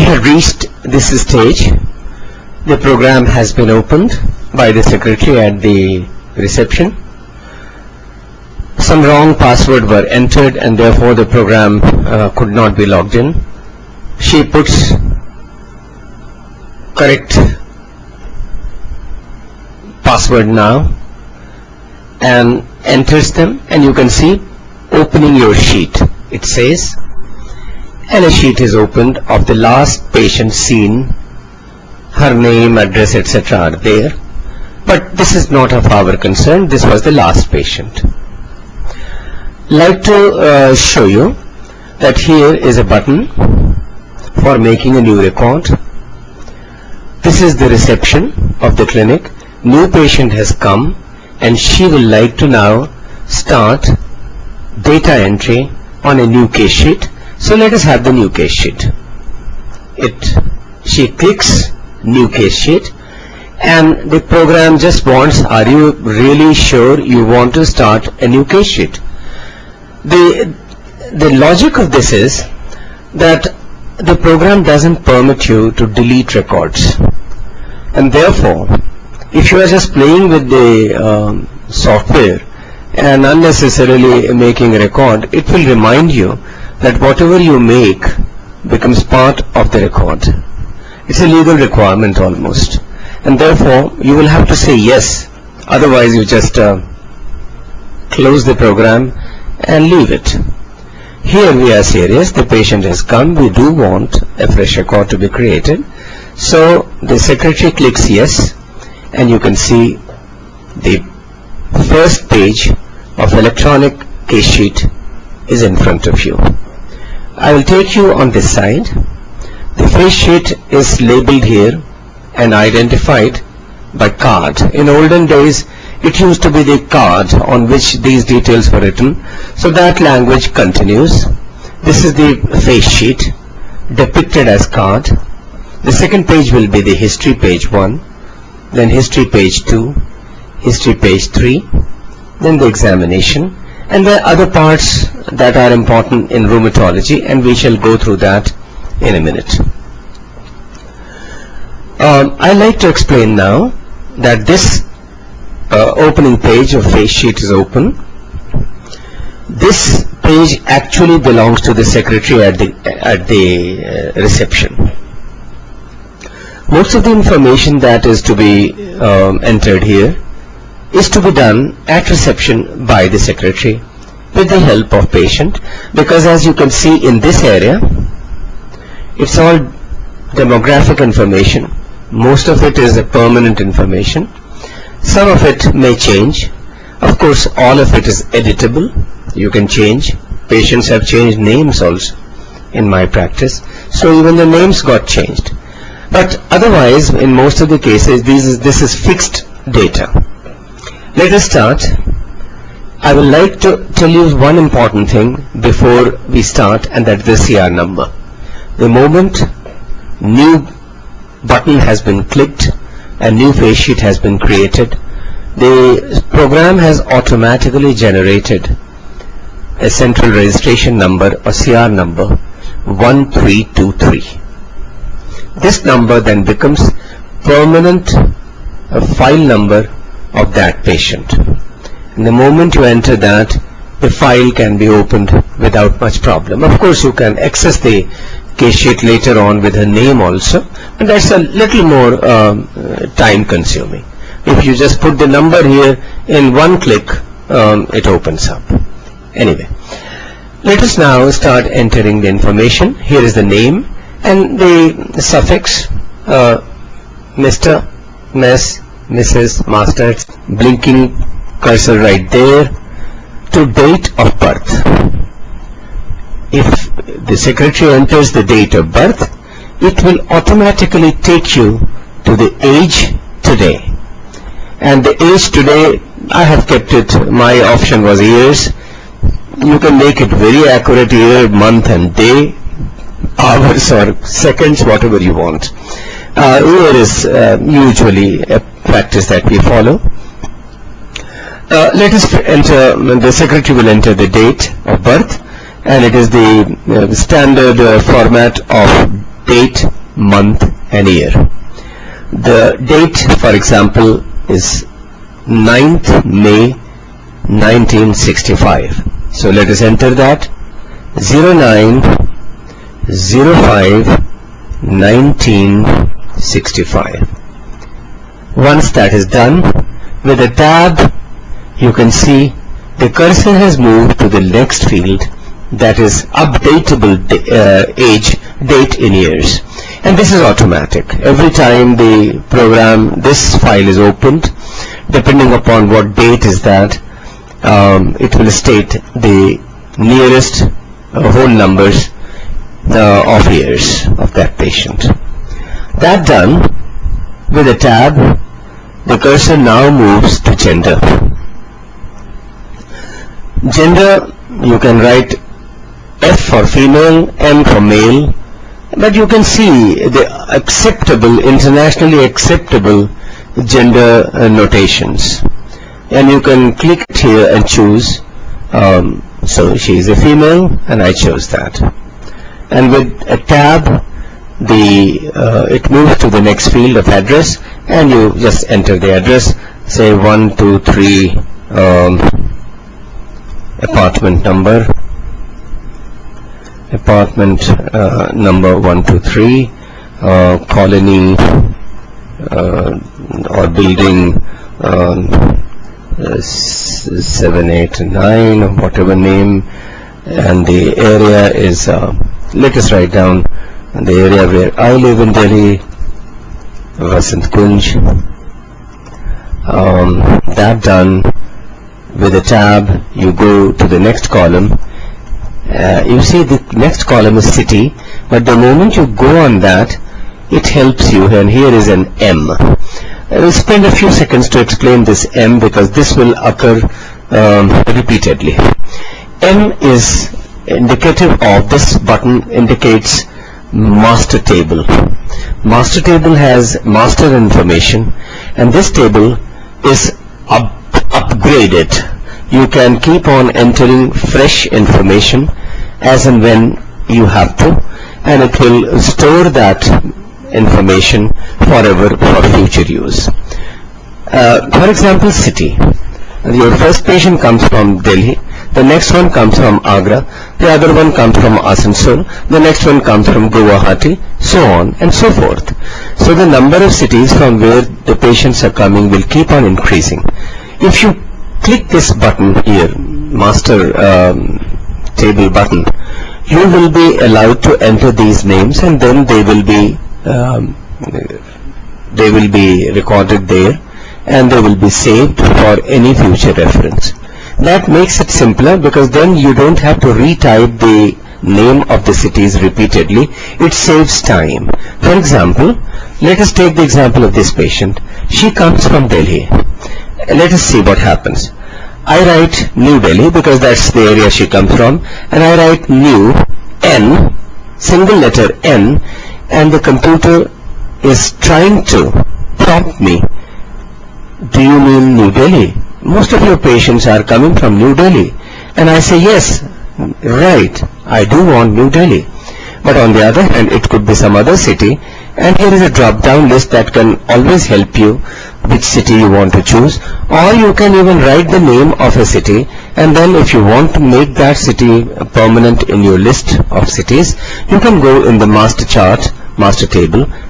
we have reached this stage. The program has been opened by the secretary at the reception. Some wrong password were entered and therefore the program could not be logged in. She puts correct password now and enters them, and you can see opening your sheet. It says, and a sheet is opened of the last patient seen. Her name, address, etc. are there, but this is not of our concern. This was the last patient. Like to show you that here is a button for making a new record. This is the reception of the clinic. New patient has come and she will like to now start data entry on a new case sheet. So let us have the new case sheet. She clicks new case sheet and the program just wants, are you really sure you want to start a new case sheet? The logic of this is that the program doesn't permit you to delete records, and therefore if you are just playing with the software and unnecessarily making a record, it will remind you that whatever you make becomes part of the record. It's a legal requirement almost, and therefore you will have to say yes, otherwise you just close the program and leave it. Here we are serious. The patient has come. We do want a fresh record to be created. So the secretary clicks yes, and you can see the first page of electronic case sheet is in front of you. I will take you on this side. The face sheet is labeled here and identified by card. In olden days, it used to be the card on which these details were written. So that language continues. This is the face sheet depicted as card. The second page will be the history page 1, then history page 2, history page 3, then the examination, and the other parts that are important in rheumatology, and we shall go through that in a minute. I'd like to explain now that this opening page of face sheet is open. This page actually belongs to the secretary at the reception. Most of the information that is to be entered here is to be done at reception by the secretary with the help of patient, because as you can see in this area, it's all demographic information. Most of it is a permanent information. Some of it may change. Of course, all of it is editable. You can change. Patients have changed names also in my practice, so even the names got changed. But otherwise, in most of the cases, this is fixed data. Let us start. I would like to tell you one important thing before we start, and that is the CR number. The moment new button has been clicked, a new face sheet has been created, the program has automatically generated a central registration number, or CR number 1323. This number then becomes permanent file number of that patient. And the moment you enter that, the file can be opened without much problem. Of course, you can access the case sheet later on with her name also, and that's a little more time consuming. If you just put the number here in one click, it opens up. Anyway, let us now start entering the information. Here is the name and the suffix, Mr., Miss, Mrs., Master, blinking cursor right there, to date of birth. If the secretary enters the date of birth, it will automatically take you to the age today. And the age today, I have kept it, my option was years. You can make it very accurate, year, month and day, hours or seconds, whatever you want. Year is usually a practice that we follow. Let us enter, the secretary will enter the date of birth, and it is the standard format of date, month and year. The date, for example, is 9th May 1965. So let us enter that. 09/05/1965. Once that is done, with a tab you can see the cursor has moved to the next field, that is updatable age, date in years. And this is automatic. Every time the program, this file is opened, depending upon what date is that, it will state the nearest whole numbers of years of that patient. That done, with a tab, the cursor now moves to gender. Gender, you can write F for female, M for male, but you can see the acceptable, internationally acceptable gender notations. And you can click it here and choose. So she is a female, and I chose that. And with a tab, it moves to the next field of address, and you just enter the address, say 123 apartment number 123, colony or building 7, 8, 9, or whatever name, and the area is, let us write down the area where I live in Delhi, Vasant Kunj. That done, with a tab you go to the next column. You see the next column is city, but the moment you go on that, it helps you, and here is an M. I will spend a few seconds to explain this M, because this will occur repeatedly. M is indicative of, this button indicates master table. Master table has master information, and this table is upgraded. You can keep on entering fresh information as and when you have to, and it will store that information forever for future use. For example, city. Your first patient comes from Delhi, the next one comes from Agra, the other one comes from Asansol, the next one comes from Guwahati, so on and so forth. So the number of cities from where the patients are coming will keep on increasing. If you click this button here, master table button, you will be allowed to enter these names, and then they will be recorded there, and they will be saved for any future reference. That makes it simpler, because then you don't have to retype the name of the cities repeatedly. It saves time. For example, let us take the example of this patient. She comes from Delhi. Let us see what happens. I write New Delhi, because that's the area she comes from, and I write new, N, single letter N, and the computer is trying to prompt me, do you mean New Delhi? Most of your patients are coming from New Delhi. And I say, yes, right, I do want New Delhi. But on the other hand, it could be some other city, and here is a drop-down list that can always help you which city you want to choose. Or you can even write the name of a city, and then if you want to make that city permanent in your list of cities, you can go in the master chart, master table,